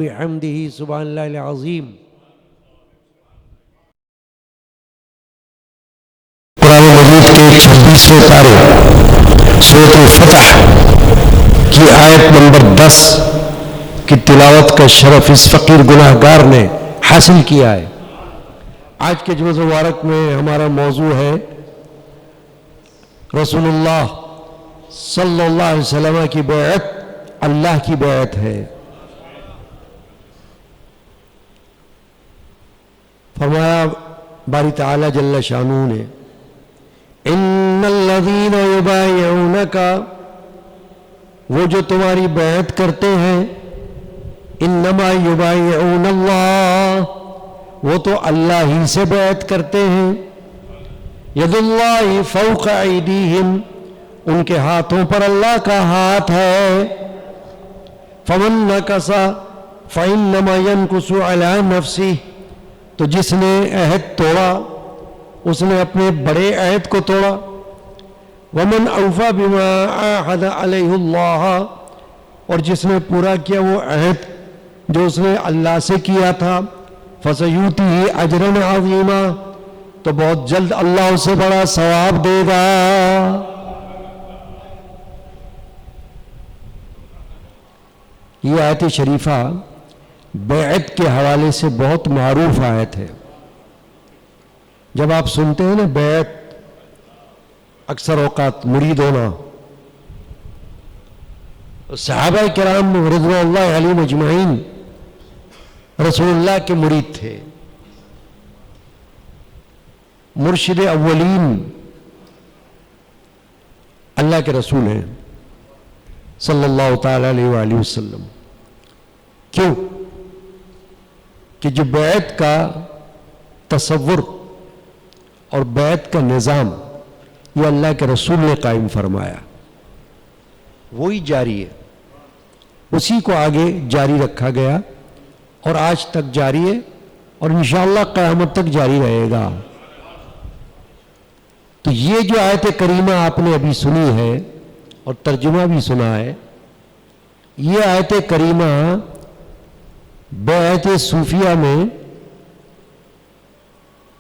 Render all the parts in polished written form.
بحمدہ سبحان اللہ العظیم۔ قرآن مجید کے 26ویں پارے سورۃ الفتح کی آیت نمبر 10 کی تلاوت کا شرف اس فقیر گناہ گار نے حاصل کیا ہے۔ آج کے جمعہ مبارک میں ہمارا موضوع ہے رسول اللہ صلی اللہ علیہ وسلم کی بیعت اللہ کی بیعت ہے۔ فرمایا باری تعالی جل شانہ نے ان الذین یبایعونک، وہ جو تمہاری بیعت کرتے ہیں، انما یبایعون اللہ، وہ تو اللہ ہی سے بیعت کرتے ہیں، ید اللہ فوق ایدیہم، ان کے ہاتھوں پر اللہ کا ہاتھ ہے، فمن نکث فانما ینکث علی نفسہ، تو جس نے عہد توڑا اس نے اپنے بڑے عہد کو توڑا، ومن اوفی بما عاہد علیہ اللہ، اور جس نے پورا کیا وہ عہد جو اس نے اللہ سے کیا تھا، فسیؤتیہ اجرا عظیما، تو بہت جلد اللہ اسے بڑا ثواب دے گا۔ یہ آیت شریفہ بیعت کے حوالے سے بہت معروف آیت ہے۔ جب آپ سنتے ہیں نا بیعت، اکثر اوقات مرید ہونا، صحابہ کرام رضوان اللہ علیہم اجمعین رسول اللہ کے مرید تھے، مرشد اولین اللہ کے رسول ہیں صلی اللہ تعالی علیہ وآلہ وسلم۔ کیوں کہ جو بیعت کا تصور اور بیعت کا نظام یہ اللہ کے رسول نے قائم فرمایا، وہی جاری ہے، اسی کو آگے جاری رکھا گیا اور آج تک جاری ہے اور انشاءاللہ قیامت تک جاری رہے گا۔ تو یہ جو آیت کریمہ آپ نے ابھی سنی ہے اور ترجمہ بھی سنا ہے، یہ آیت کریمہ بیعت صوفیہ میں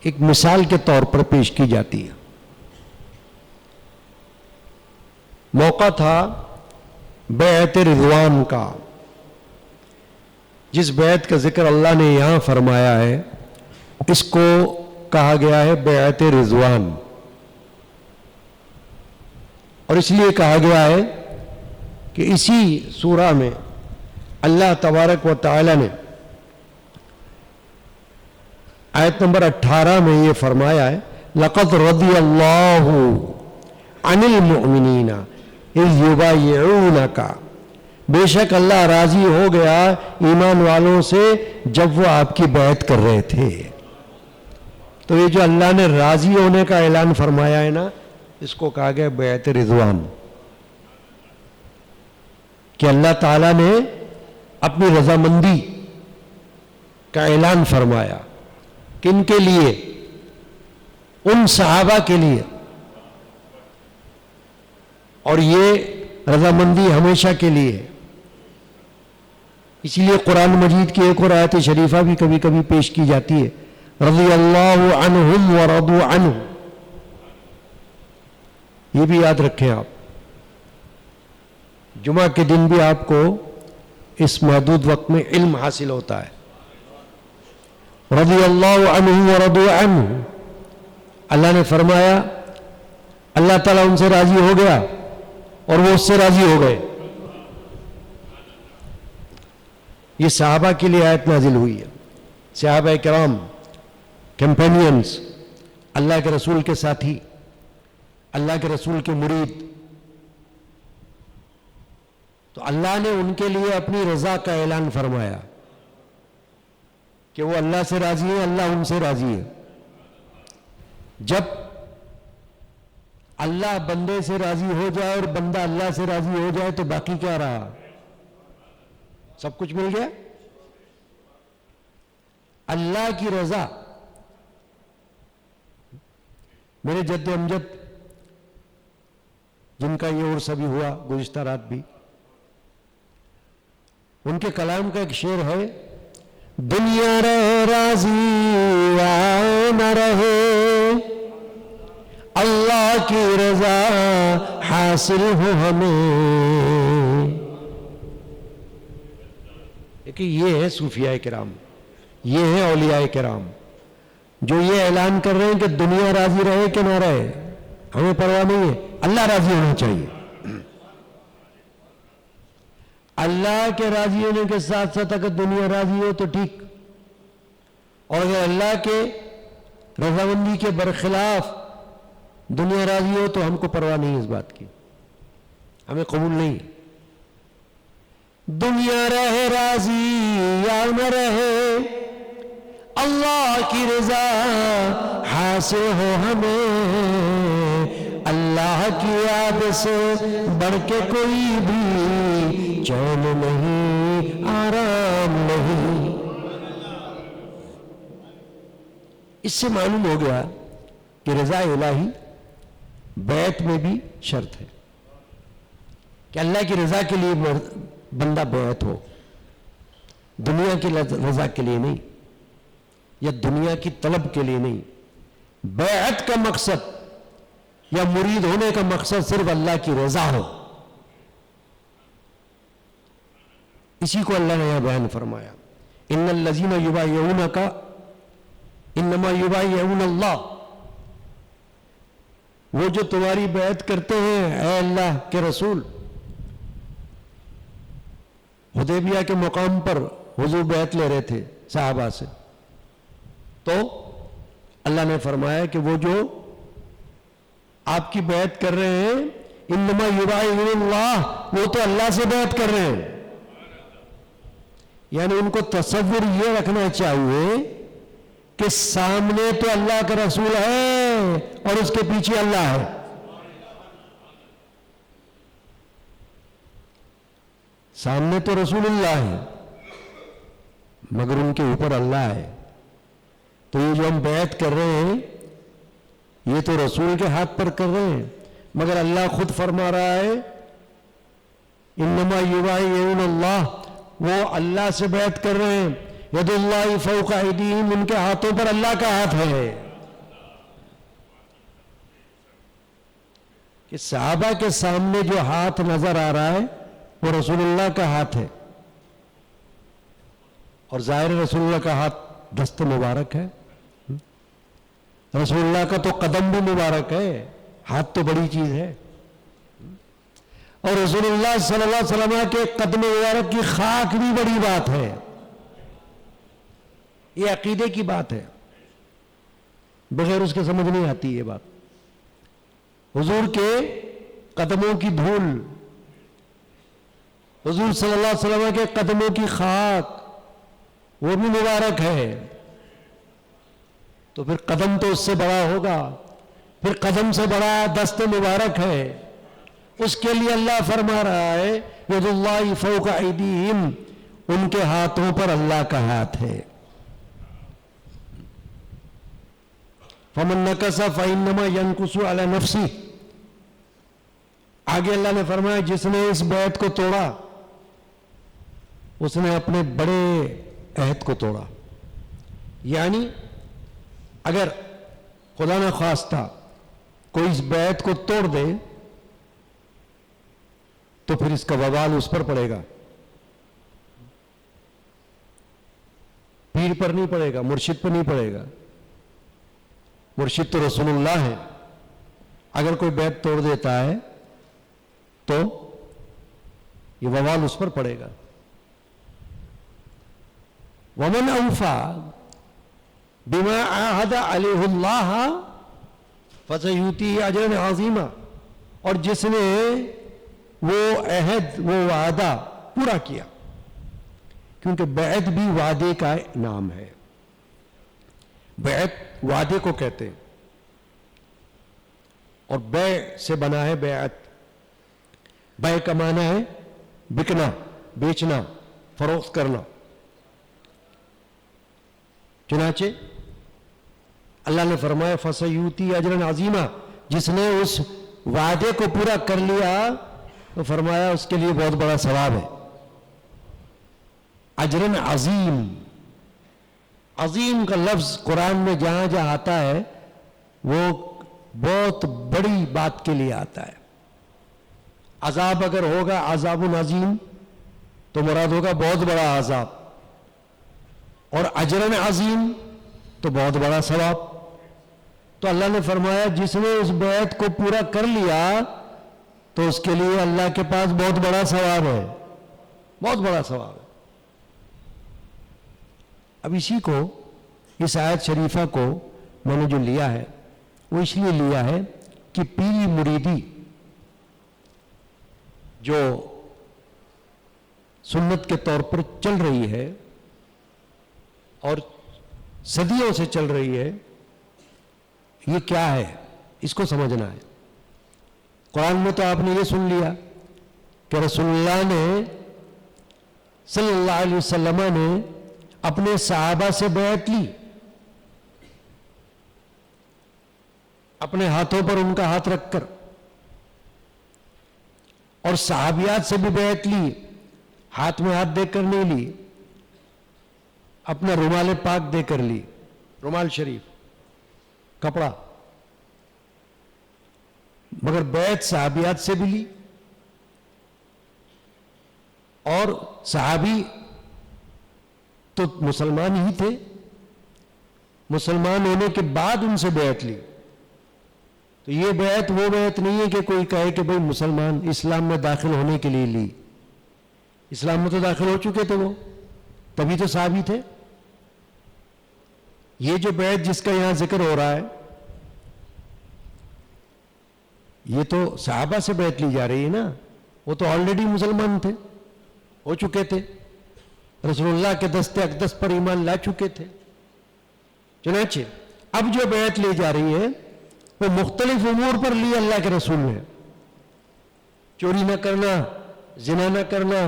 ایک مثال کے طور پر پیش کی جاتی ہے۔ موقع تھا بیعت رضوان کا، جس بیعت کا ذکر اللہ نے یہاں فرمایا ہے اس کو کہا گیا ہے بیعت رضوان، اور اس لیے کہا گیا ہے کہ اسی سورہ میں اللہ تبارک و تعالی نے آیت نمبر 18 میں یہ فرمایا ہے لَقَدْ رَضِيَ اللَّهُ عَنِ الْمُؤْمِنِينَ إِذْ يُبَايِعُونَكَ، بے شک اللہ راضی ہو گیا ایمان والوں سے جب وہ آپ کی بیعت کر رہے تھے۔ تو یہ جو اللہ نے راضی ہونے کا اعلان فرمایا ہے نا، اس کو کہا گیا بیعت رضوان، کہ اللہ تعالیٰ نے اپنی رضامندی کا اعلان فرمایا، کن کے لیے؟ ان صحابہ کے لیے، اور یہ رضامندی ہمیشہ کے لیے۔ اسی لیے قرآن مجید کی ایک اور آیت شریفہ بھی کبھی کبھی پیش کی جاتی ہے، رضی اللہ عنہم ورضوا عنہ، یہ بھی یاد رکھیں آپ، جمعہ کے دن بھی آپ کو اس محدود وقت میں علم حاصل ہوتا ہے۔ رضی اللہ عنہ ورضوا عنہ، اللہ نے فرمایا اللہ تعالیٰ ان سے راضی ہو گیا اور وہ اس سے راضی ہو گئے۔ یہ صحابہ کے لیے آیت نازل ہوئی ہے، صحابہ کرام، کمپینینز، اللہ کے رسول کے ساتھی، اللہ کے رسول کے مرید، تو اللہ نے ان کے لیے اپنی رضا کا اعلان فرمایا کہ وہ اللہ سے راضی ہیں، اللہ ان سے راضی ہے۔ جب اللہ بندے سے راضی ہو جائے اور بندہ اللہ سے راضی ہو جائے تو باقی کیا رہا؟ سب کچھ مل گیا۔ اللہ کی رضا، میرے جد امجد جن کا یہ عرس ابھی ہوا گزشتہ رات بھی، ان کے کلام کا ایک شعر ہے، دنیا رہے راضی یا نہ رہے، اللہ کی رضا حاصل ہو ہمیں۔ کہ یہ ہے صوفیاء کرام، یہ ہے اولیاء کرام، جو یہ اعلان کر رہے ہیں کہ دنیا راضی رہے کہ نہ رہے ہمیں پرواہ نہیں ہے، اللہ راضی ہونا چاہیے۔ اللہ کے راضی ہونے کے ساتھ ساتھ اگر دنیا راضی ہو تو ٹھیک، اور اگر اللہ کے رضامندی کے برخلاف دنیا راضی ہو تو ہم کو پرواہ نہیں اس بات کی، ہمیں قبول نہیں۔ دنیا رہے راضی یا نہ رہے، اللہ کی رضا حاصل ہو ہمیں، اللہ کی یاد سے بڑھ کے کوئی بھی چین نہیں، آرام نہیں۔ اس سے معلوم ہو گیا کہ رضا الہی بیعت میں بھی شرط ہے، کہ اللہ کی رضا کے لیے بندہ بیعت ہو، دنیا کی رضا کے لیے نہیں، یا دنیا کی طلب کے لیے نہیں۔ بیعت کا مقصد یا مرید ہونے کا مقصد صرف اللہ کی رضا ہو، اسی کو اللہ نے یہاں بیان فرمایا، ان الذین یبایعونک انما یبایعون اللہ، وہ جو تمہاری بیعت کرتے ہیں اے اللہ کے رسول۔ حدیبیہ کے مقام پر حضور بیعت لے رہے تھے صحابہ سے، تو اللہ نے فرمایا کہ وہ جو آپ کی بیعت کر رہے ہیں انما یبایعون اللہ، وہ تو اللہ سے بیعت کر رہے ہیں۔ یعنی ان کو تصور یہ رکھنا چاہیے کہ سامنے تو اللہ کا رسول ہے اور اس کے پیچھے اللہ ہے۔ سامنے تو رسول اللہ ہے مگر ان کے اوپر اللہ ہے، تو یہ جو ہم بیعت کر رہے ہیں یہ تو رسول کے ہاتھ پر کر رہے ہیں، مگر اللہ خود فرما رہا ہے انما یبایعون اللہ، وہ اللہ سے بیعت کر رہے ہیں، ید اللہ فوق ایدیہم، ان کے ہاتھوں پر اللہ کا ہاتھ ہے۔ کہ صحابہ کے سامنے جو ہاتھ نظر آ رہا ہے وہ رسول اللہ کا ہاتھ ہے، اور ظاہر رسول اللہ کا ہاتھ دست مبارک ہے، رسول اللہ کا تو قدم بھی مبارک ہے، ہاتھ تو بڑی چیز ہے، اور رسول اللہ صلی اللہ علیہ وسلم کے قدم مبارک کی خاک بھی بڑی بات ہے۔ یہ عقیدے کی بات ہے، بغیر اس کے سمجھ نہیں آتی یہ بات۔ حضور کے قدموں کی دھول، حضور صلی اللہ علیہ وسلم کے قدموں کی خاک، وہ بھی مبارک ہے، تو پھر قدم تو اس سے بڑا ہوگا، پھر قدم سے بڑا دست مبارک ہے، اس کے لیے اللہ فرما رہا ہے ید اللہ فوق ایدیہم، ان کے ہاتھوں پر اللہ کا ہاتھ ہے۔ فمن نکث فانما ینکث علی نفسہ، آگے اللہ نے فرمایا جس نے اس بیعت کو توڑا اس نے اپنے بڑے عہد کو توڑا۔ یعنی اگر خدا نہ خواستہ کوئی اس بیعت کو توڑ دے تو پھر اس کا وبال اس پر پڑے گا، پیر پر نہیں پڑے گا، مرشد پر نہیں پڑے گا، مرشد تو رسول اللہ ہے، اگر کوئی بیعت توڑ دیتا ہے تو یہ وبال اس پر پڑے گا۔ ومن اوفا بما عاہد علیہ اللہ فسیؤتیہ اجرا عظیما، اور جس نے وہ عہد، وہ وعدہ پورا کیا، کیونکہ بیعت بھی وعدے کا نام ہے، بیعت وعدے کو کہتے ہیں، اور بیع سے بنا ہے بیعت۔ بیع کا معنی ہے بکنا، بیچنا، فروخت کرنا۔ چنانچہ اللہ نے فرمایا فسیؤتی اجرا عظیما، جس نے اس وعدے کو پورا کر لیا تو فرمایا اس کے لیے بہت بڑا ثواب ہے۔ اجرن عظیم. عظیم کا لفظ قرآن میں جہاں جہاں آتا ہے وہ بہت بڑی بات کے لیے آتا ہے. عذاب اگر ہوگا عذاب عظیم تو مراد ہوگا بہت بڑا عذاب, اور اجرن عظیم تو بہت بڑا ثواب. تو اللہ نے فرمایا جس نے اس بیعت کو پورا کر لیا تو اس کے لیے اللہ کے پاس بہت بڑا ثواب ہے, بہت بڑا ثواب ہے. اب اسی کو, اس آیت شریفہ کو میں نے جو لیا ہے وہ اس لیے لیا ہے کہ پیری مریدی جو سنت کے طور پر چل رہی ہے اور صدیوں سے چل رہی ہے, یہ کیا ہے اس کو سمجھنا ہے. قرآن میں تو آپ نے یہ سن لیا کہ رسول اللہ نے صلی اللہ علیہ وسلم نے اپنے صحابہ سے بیعت لی, اپنے ہاتھوں پر ان کا ہاتھ رکھ کر, اور صحابیات سے بھی بیعت لی, ہاتھ میں ہاتھ دے کر نہیں لی, اپنا رومال پاک دے کر لی, رومال شریف کپڑا, مگر بیعت صحابیات سے بھی لی. اور صحابی تو مسلمان ہی تھے, مسلمان ہونے کے بعد ان سے بیعت لی. تو یہ بیعت وہ بیعت نہیں ہے کہ کوئی کہے کہ بھئی مسلمان اسلام میں داخل ہونے کے لیے لی. اسلام میں تو داخل ہو چکے تھے وہ, تبھی تو صحابی تھے. یہ جو بیعت جس کا یہاں ذکر ہو رہا ہے یہ تو صحابہ سے بیعت لی جا رہی ہے نا, وہ تو آلریڈی مسلمان تھے, ہو چکے تھے, رسول اللہ کے دستے اقدس پر ایمان لا چکے تھے. چنانچہ اب جو بیعت لی جا رہی ہے وہ مختلف امور پر لی اللہ کے رسول نے. چوری نہ کرنا, زنا نہ کرنا,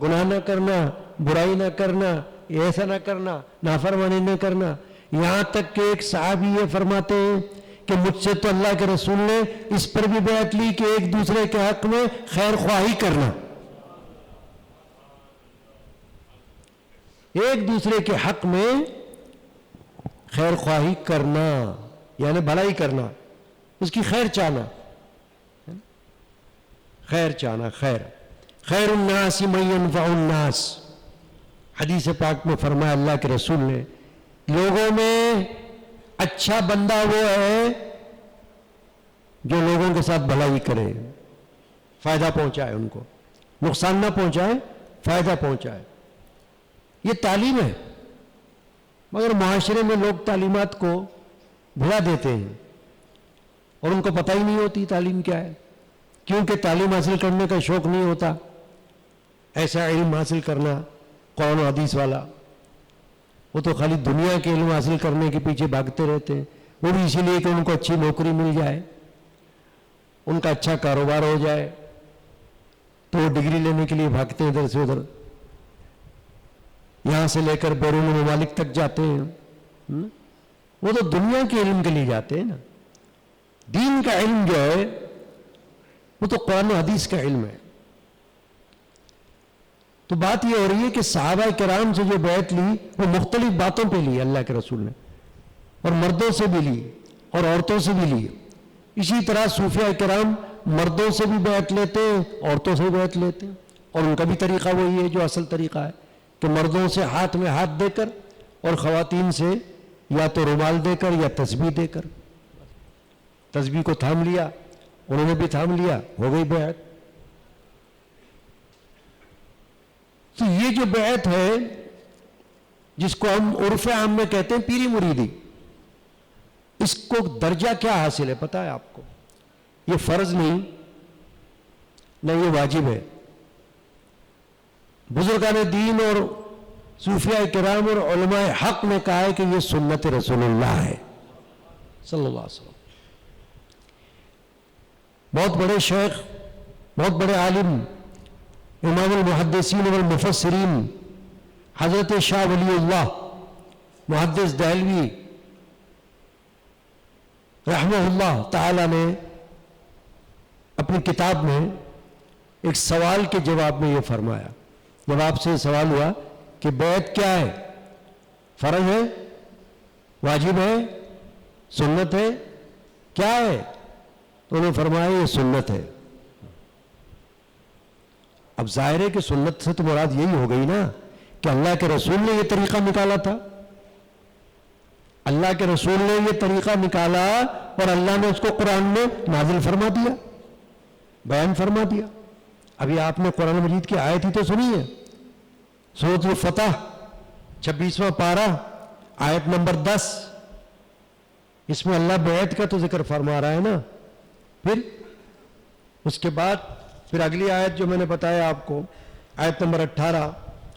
گناہ نہ کرنا, برائی نہ کرنا, ایسا نہ کرنا, نافرمانی نہ کرنا. یہاں تک کہ ایک صحابی یہ فرماتے ہیں کہ مجھ سے تو اللہ کے رسول نے اس پر بھی بیعت لی کہ ایک دوسرے کے حق میں خیر خواہی کرنا, ایک دوسرے کے حق میں خیر خواہی کرنا یعنی بھلائی کرنا, اس کی خیر چاہنا, خیر چاہنا, خیر الناس من ينفع الناس. حدیث پاک میں فرمایا اللہ کے رسول نے لوگوں میں اچھا بندہ وہ ہے جو لوگوں کے ساتھ بھلائی کرے, فائدہ پہنچائے, ان کو نقصان نہ پہنچائے, فائدہ پہنچائے. یہ تعلیم ہے, مگر معاشرے میں لوگ تعلیمات کو بھلا دیتے ہیں اور ان کو پتہ ہی نہیں ہوتی تعلیم کیا ہے, کیونکہ تعلیم حاصل کرنے کا شوق نہیں ہوتا. ایسا علم حاصل کرنا قرآن و حدیث والا, وہ تو خالی دنیا کے علم حاصل کرنے کے پیچھے بھاگتے رہتے ہیں, وہ بھی اسی لیے کہ ان کو اچھی نوکری مل جائے, ان کا اچھا کاروبار ہو جائے, تو وہ ڈگری لینے کے لیے بھاگتے ہیں ادھر سے ادھر, یہاں سے لے کر بیرون ممالک تک جاتے ہیں. وہ تو دنیا کے علم کے لیے جاتے ہیں نا. دین کا علم جو ہے وہ تو قرآن و حدیث کا علم ہے. تو بات یہ ہو رہی ہے کہ صحابہ کرام سے جو بیعت لی وہ مختلف باتوں پہ لی اللہ کے رسول نے, اور مردوں سے بھی لی اور عورتوں سے بھی لی. اسی طرح صوفیاء کرام مردوں سے بھی بیعت لیتے ہیں, عورتوں سے بھی بیعت لیتے ہیں, اور ان کا بھی طریقہ وہی ہے جو اصل طریقہ ہے کہ مردوں سے ہاتھ میں ہاتھ دے کر اور خواتین سے یا تو رومال دے کر یا تسبیح دے کر. تسبیح کو تھام لیا, انہوں نے بھی تھام لیا, ہو گئی بیعت. تو یہ جو بیعت ہے جس کو ہم عرف عام میں کہتے ہیں پیری مریدی, اس کو درجہ کیا حاصل ہے پتہ ہے آپ کو؟ یہ فرض نہیں نہ یہ واجب ہے. بزرگان دین اور صوفیاء کرام اور علماء حق نے کہا ہے کہ یہ سنت رسول اللہ ہے صلی اللہ علیہ وسلم. بہت بڑے شیخ, بہت بڑے عالم, امام المحدثین والمفسرین حضرت شاہ ولی اللہ محدث دہلوی رحمہ اللہ تعالی نے اپنی کتاب میں ایک سوال کے جواب میں یہ فرمایا. جب آپ سے سوال ہوا کہ بیعت کیا ہے، فرض ہے، واجب ہے، سنت ہے، کیا ہے؟ تو انہوں نے فرمایا یہ سنت ہے۔ اب ظاہر ہے کہ سنت سے تو مراد یہی ہو گئی نا کہ اللہ کے رسول نے یہ طریقہ نکالا تھا، اللہ کے رسول نے یہ طریقہ نکالا اور اللہ نے اس کو قرآن میں نازل فرما دیا، بیان فرما دیا۔ ابھی آپ نے قرآن مجید کی آیت ہی تو سنی ہے، سورۃ الفتح 26واں پارہ آیت نمبر 10، اس میں اللہ بیعت کا تو ذکر فرما رہا ہے نا۔ پھر اس کے بعد پھر اگلی آیت جو میں نے بتایا آپ کو، آیت نمبر 18،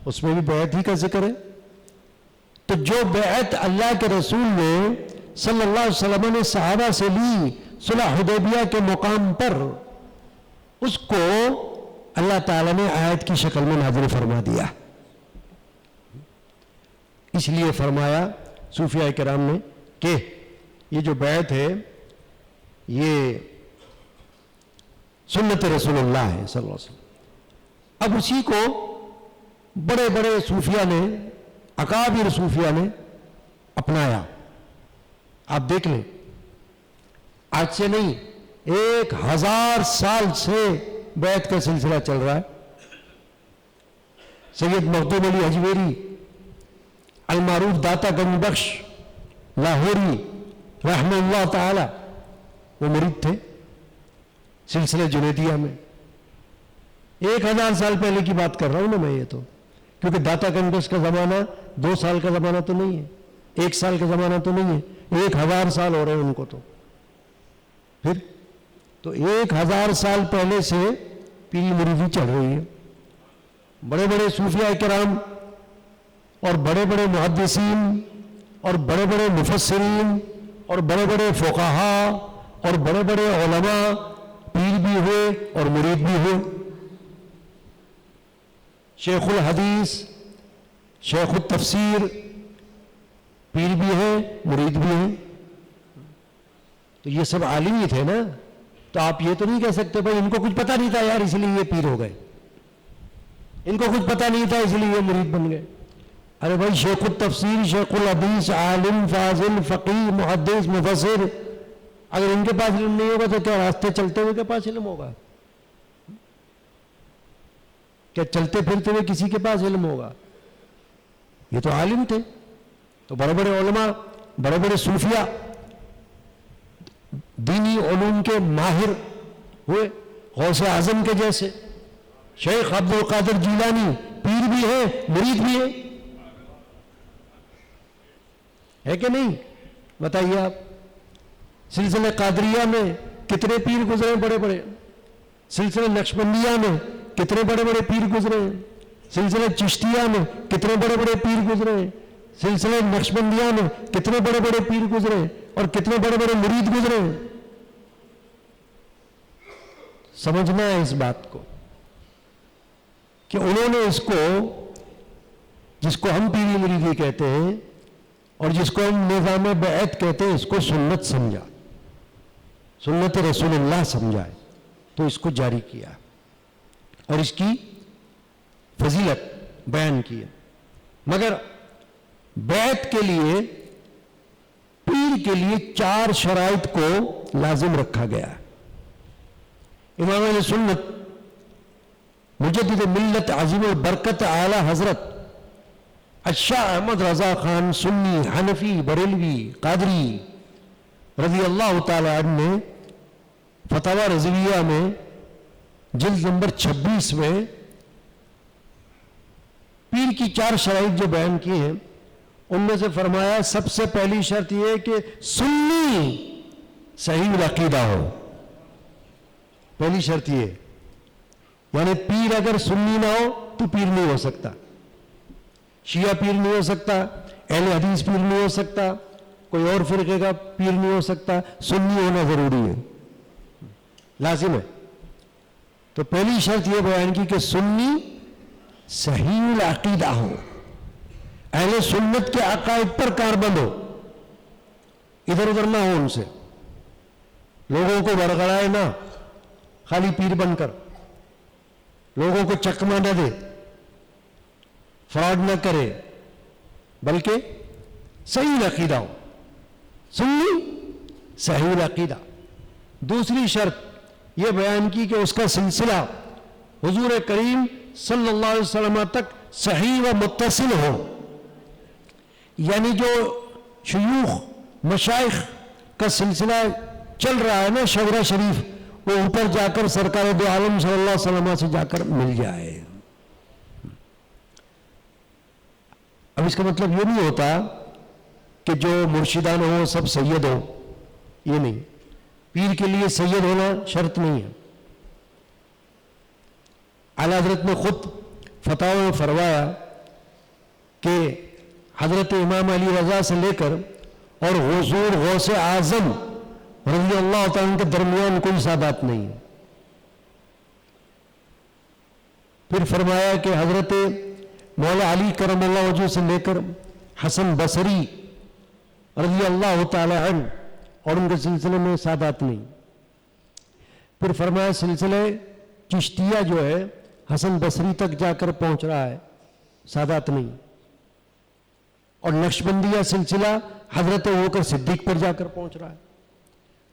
اس میں بھی بیعت ہی کا ذکر ہے۔ تو جو بیعت اللہ کے رسول نے صلی اللہ علیہ وسلم نے صحابہ سے لی صلح حدیبیہ کے مقام پر، اس کو اللہ تعالیٰ نے آیت کی شکل میں نازل فرما دیا۔ اس لیے فرمایا صوفیاء کرام نے کہ یہ جو بیعت ہے یہ سنت رسول اللہ ہے صلی اللہ علیہ وسلم۔ اب اسی کو بڑے بڑے صوفیاء نے، اکابر صوفیاء نے اپنایا۔ آپ دیکھ لیں، آج سے نہیں 1000 سال سے بیعت کا سلسلہ چل رہا ہے۔ سید مخدوم علی اجمیری المعروف داتا گنج بخش لاہوری رحمہ اللہ تعالی، وہ مرید تھے سلسلے جنیدیہ میں۔ 1000 سال پہلے کی بات کر رہا ہوں نا میں، یہ تو کیونکہ داتا گنج بخش کا زمانہ 2 سال کا زمانہ تو نہیں ہے، 1 سال کا زمانہ تو نہیں ہے، 1000 سال ہو رہے ہیں ان کو۔ تو پھر تو 1000 سال پہلے سے پیری مریدی چل رہی ہے۔ بڑے بڑے صوفیاء کرام اور بڑے بڑے محدثین اور بڑے بڑے مفسرین اور بڑے بڑے فقہاء اور بڑے بڑے علماء پیر بھی ہوئے اور مرید بھی ہوئے۔ شیخ الحدیث، شیخ التفسیر، پیر بھی ہیں مرید بھی ہیں۔ تو یہ سب عالم ہی تھے نا، تو آپ یہ تو نہیں کہہ سکتے بھائی ان کو کچھ پتہ نہیں تھا یار اس لیے یہ پیر ہو گئے، ان کو کچھ پتہ نہیں تھا اس لیے یہ مرید بن گئے۔ ارے بھائی شیخ التفسیر، شیخ الحدیث، عالم، فاضل، فقیہ، محدث، مفسر، اگر ان کے پاس علم نہیں ہوگا تو کیا راستے چلتے ہوئے کے پاس علم ہوگا؟ کیا چلتے پھرتے ہوئے کسی کے پاس علم ہوگا؟ یہ تو عالم تھے، تو بڑے بڑے علماء، بڑے بڑے صوفیاء دینی علوم کے ماہر ہوئے، غوث اعظم کے جیسے شیخ عبد القادر جیلانی پیر بھی ہے مرید بھی ہے کہ نہیں؟ بتائیے آپ، سلسلہ قادریہ میں کتنے پیر گزرے بڑے بڑے، سلسلہ نقشبندیہ میں کتنے بڑے بڑے پیر گزرے، سلسلہ چشتیہ میں کتنے بڑے بڑے پیر گزرے، سلسلہ نقشبندیہ میں کتنے بڑے بڑے پیر گزرے اور کتنے بڑے بڑے مرید گزرے۔ سمجھنا ہے اس بات کو کہ انہوں نے اس کو، جس کو ہم پیری مریدی کہتے ہیں اور جس کو ہم نظام بیعت کہتے ہیں، اس کو سنت سمجھا، سنت رسول اللہ سمجھا ہے، تو اس کو جاری کیا اور اس کی فضیلت بیان کی ہے۔ مگر بیعت کے لیے، پیر کے لیے 4 شرائط کو لازم رکھا گیا ہے۔ امام اہل سنت مجدد ملت عظیم البرکت اعلی حضرت الشاہ احمد رضا خان سنی حنفی بریلوی قادری رضی اللہ تعالی عنہ نے فتاوی رضویہ میں جلد نمبر 26 میں پیر کی 4 شرائط جو بیان کی ہیں، ان میں سے فرمایا سب سے پہلی شرط یہ ہے کہ سنی صحیح العقیدہ ہو۔ پہلی شرط یہ ہے، یعنی پیر اگر سنی نہ ہو تو پیر نہیں ہو سکتا، شیعہ پیر نہیں ہو سکتا، اہل حدیث پیر نہیں ہو سکتا، کوئی اور فرقے کا پیر نہیں ہو سکتا، سنی ہونا ضروری ہے، لازم ہے۔ تو پہلی شرط یہ بیان کی کہ سنی صحیح العقیدہ ہو، اہل سنت کے عقائد پر کاربند ہو، ادھر ادھر نہ ہو ان سے، لوگوں کو برگڑائے نہ، خالی پیر بن کر لوگوں کو چکمہ نہ دے، فراڈ نہ کرے بلکہ صحیح عقیدہ ہو. سنی صحیح عقیدہ. دوسری شرط یہ بیان کی کہ اس کا سلسلہ حضور کریم صلی اللہ علیہ وسلم تک صحیح و متصل ہو. یعنی جو شیوخ مشائخ کا سلسلہ چل رہا ہے نا شجرہ شریف، وہ اوپر جا کر سرکار دو عالم صلی اللہ علیہ وسلم سے جا کر مل جائے. اب اس کا مطلب یہ نہیں ہوتا کہ جو مرشدان ہوں سب سید ہوں، یہ نہیں. پیر کے لیے سید ہونا شرط نہیں ہے. اعلیٰ حضرت نے خود فتاوی میں فرمایا کہ حضرت امام علی رضا سے لے کر اور حضور غوث اعظم رضی اللہ تعالیٰ کے درمیان کوئی سادات نہیں ہے. پھر فرمایا کہ حضرت مولا علی کرم اللہ وجہ سے لے کر حسن بصری رضی اللہ تعالی عنہ اور ان کے سلسلے میں سادات نہیں. پھر فرمایا سلسلے چشتیہ جو ہے حسن بصری تک جا کر پہنچ رہا ہے، سادات نہیں. اور نقشبندیہ سلسلہ حضرت ابوبکر صدیق پر جا کر پہنچ رہا ہے.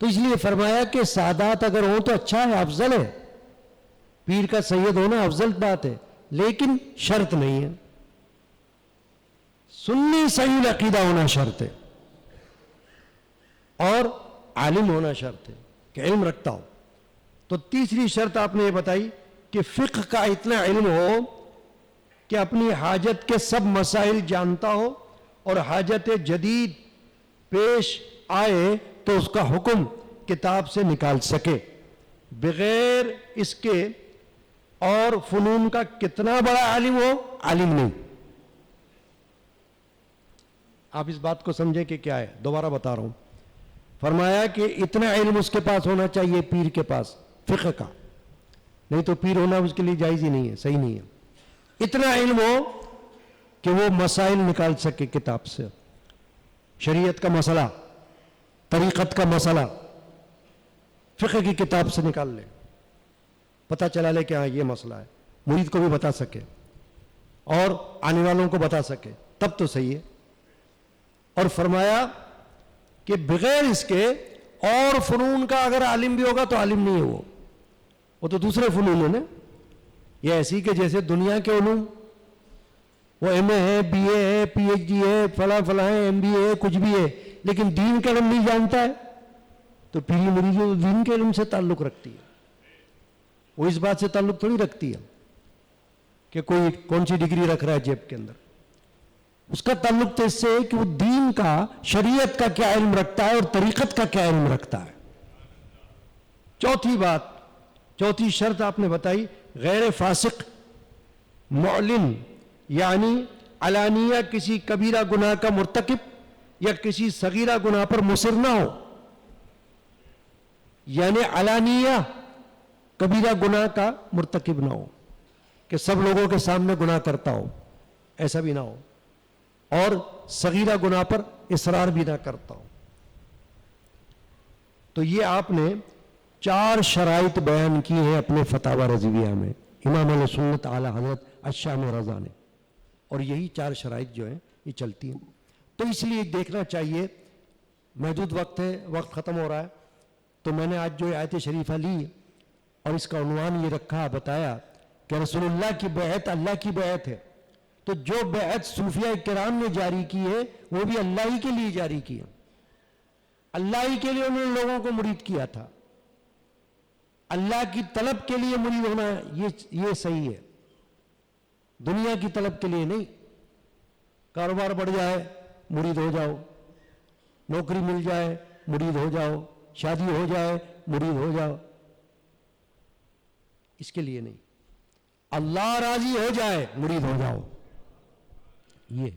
تو اس لیے فرمایا کہ سادات اگر ہوں تو اچھا ہے، افضل ہے. پیر کا سید ہونا افضل بات ہے، لیکن شرط نہیں ہے. سنی صحیح عقیدہ ہونا شرط ہے اور عالم ہونا شرط ہے کہ علم رکھتا ہو. تو تیسری شرط آپ نے یہ بتائی کہ فقہ کا اتنا علم ہو کہ اپنی حاجت کے سب مسائل جانتا ہو اور حاجت جدید پیش آئے تو اس کا حکم کتاب سے نکال سکے بغیر اس کے. اور فنون کا کتنا بڑا عالم ہو، عالم نہیں. آپ اس بات کو سمجھیں کہ کیا ہے، دوبارہ بتا رہا ہوں. فرمایا کہ اتنا علم اس کے پاس ہونا چاہیے پیر کے پاس فقہ کا، نہیں تو پیر ہونا اس کے لیے جائز ہی نہیں ہے، صحیح نہیں ہے. اتنا علم ہو کہ وہ مسائل نکال سکے کتاب سے، شریعت کا مسئلہ، طریقت کا مسئلہ فقہ کی کتاب سے نکال لے، پتہ چلا لے کہ ہاں یہ مسئلہ ہے، مرید کو بھی بتا سکے اور آنے والوں کو بتا سکے، تب تو صحیح ہے. اور فرمایا کہ بغیر اس کے اور فنون کا اگر عالم بھی ہوگا تو عالم نہیں ہے وہ تو دوسرے فنون ہے نا. یہ ایسی کہ جیسے دنیا کے علوم، وہ ایم اے ہے، بی اے ہے، پی ایچ ڈی ہے، فلاں فلاں ہے، ایم بی اے ہے، کچھ بھی ہے، لیکن دین کا علم نہیں جانتا ہے تو پیری مریض دین کے علم سے تعلق رکھتی ہے. وہ اس بات سے تعلق تھوڑی رکھتی ہے کہ کوئی کون سی ڈگری رکھ رہا ہے جیب کے اندر. اس کا تعلق تو اس سے ہے کہ وہ دین کا، شریعت کا کیا علم رکھتا ہے اور طریقت کا کیا علم رکھتا ہے. چوتھی بات، چوتھی شرط آپ نے بتائی، غیر فاسق معلن، یعنی علانیہ کسی کبیرہ گناہ کا مرتکب یا کسی صغیرہ گناہ پر مصر نہ ہو. یعنی علانیہ کبیرہ گناہ کا مرتکب نہ ہو کہ سب لوگوں کے سامنے گناہ کرتا ہو، ایسا بھی نہ ہو، اور صغیرہ گناہ پر اصرار بھی نہ کرتا ہو. تو یہ آپ نے 4 شرائط بیان کی ہیں اپنے فتاوی رضویہ میں امام علیہ سنت اعلی حضرت الشام رضا نے، اور یہی 4 شرائط جو ہیں یہ چلتی ہیں. تو اس لیے دیکھنا چاہیے، محدود وقت ہے، وقت ختم ہو رہا ہے، تو میں نے آج جو آیت شریفہ لی اور اس کا عنوان یہ رکھا، بتایا کہ رسول اللہ کی بیعت اللہ کی بیعت ہے. تو جو بیعت صوفیہ کرام نے جاری کی ہے وہ بھی اللہ ہی کے لیے جاری کی ہے. اللہ ہی کے لیے انہوں نے لوگوں کو مرید کیا تھا. اللہ کی طلب کے لیے مرید ہونا یہ صحیح ہے، دنیا کی طلب کے لیے نہیں. کاروبار بڑھ جائے مرید ہو جاؤ، نوکری مل جائے مرید ہو جاؤ، شادی ہو جائے مرید ہو جاؤ، اس کے لیے نہیں. اللہ راضی ہو جائے مرید ہو جاؤ. یہ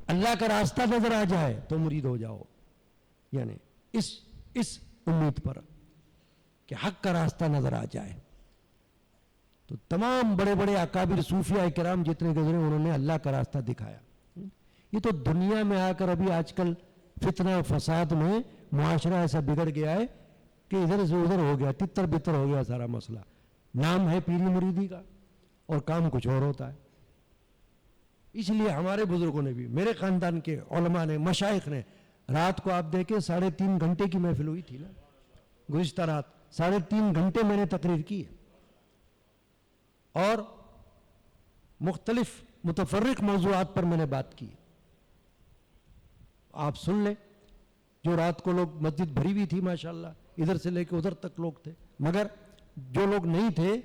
اللہ کا راستہ نظر آ جائے تو مرید ہو جاؤ، یعنی اس امید پر کہ حق کا راستہ نظر آ جائے. تو تمام بڑے بڑے اکابر صوفیہ کرام جتنے گزرے انہوں نے اللہ کا راستہ دکھایا. یہ تو دنیا میں آ کر ابھی آج کل فتنہ فساد میں معاشرہ ایسا بگڑ گیا ہے کہ ادھر سے ادھر ہو گیا، تتر بتر ہو گیا سارا مسئلہ. نام ہے پیری مریدی کا اور کام کچھ اور ہوتا ہے. اس لیے ہمارے بزرگوں نے بھی، میرے خاندان کے علماء نے، مشائخ نے، رات کو آپ دیکھیں 3.5 گھنٹے کی محفل ہوئی تھی نا، گزشتہ رات 3.5 گھنٹے میں نے تقریر کی ہے، اور مختلف متفرق موضوعات پر میں نے بات کی ہے. آپ سن لیں. جو رات کو لوگ، مسجد بھری ہوئی تھی ماشاءاللہ، ادھر سے لے کے ادھر تک لوگ تھے، مگر جو لوگ نہیں تھے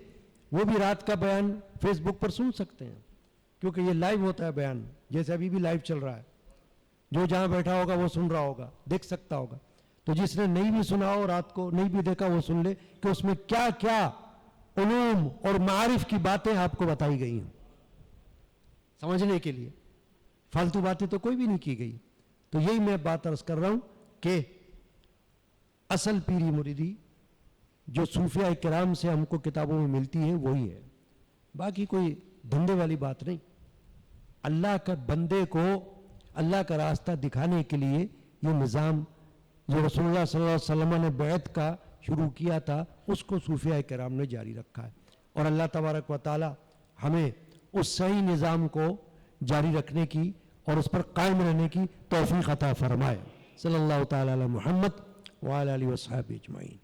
وہ بھی رات کا بیان فیس بک پر سن سکتے ہیں، کیونکہ یہ لائیو ہوتا ہے بیان، جیسے ابھی بھی لائیو چل رہا ہے. جو جہاں بیٹھا ہوگا وہ سن رہا ہوگا، دیکھ سکتا ہوگا. تو جس نے نہیں بھی سنا ہو، رات کو نہیں بھی دیکھا، وہ سن لے کہ اس میں کیا کیا علوم اور معارف کی باتیں آپ کو بتائی گئی ہیں سمجھنے کے لیے. فالتو باتیں تو کوئی بھی نہیں کی گئی. تو یہی میں بات عرض کر رہا ہوں کہ اصل پیری مریدی جو صوفیاء کرام سے ہم کو کتابوں میں ملتی ہے وہی ہے، باقی کوئی دھندے والی بات نہیں. اللہ کا بندے کو اللہ کا راستہ دکھانے کے لیے یہ نظام جو رسول اللہ صلی اللہ علیہ وسلم نے بیعت کا شروع کیا تھا، اس کو صوفیاء کرام نے جاری رکھا ہے. اور اللہ تبارک و تعالی ہمیں اس صحیح نظام کو جاری رکھنے کی اور اس پر قائم رہنے کی توفیق عطا فرمائے. صلی اللہ تعالی علی محمد وعلی آلہ وصحبہ اجمعین.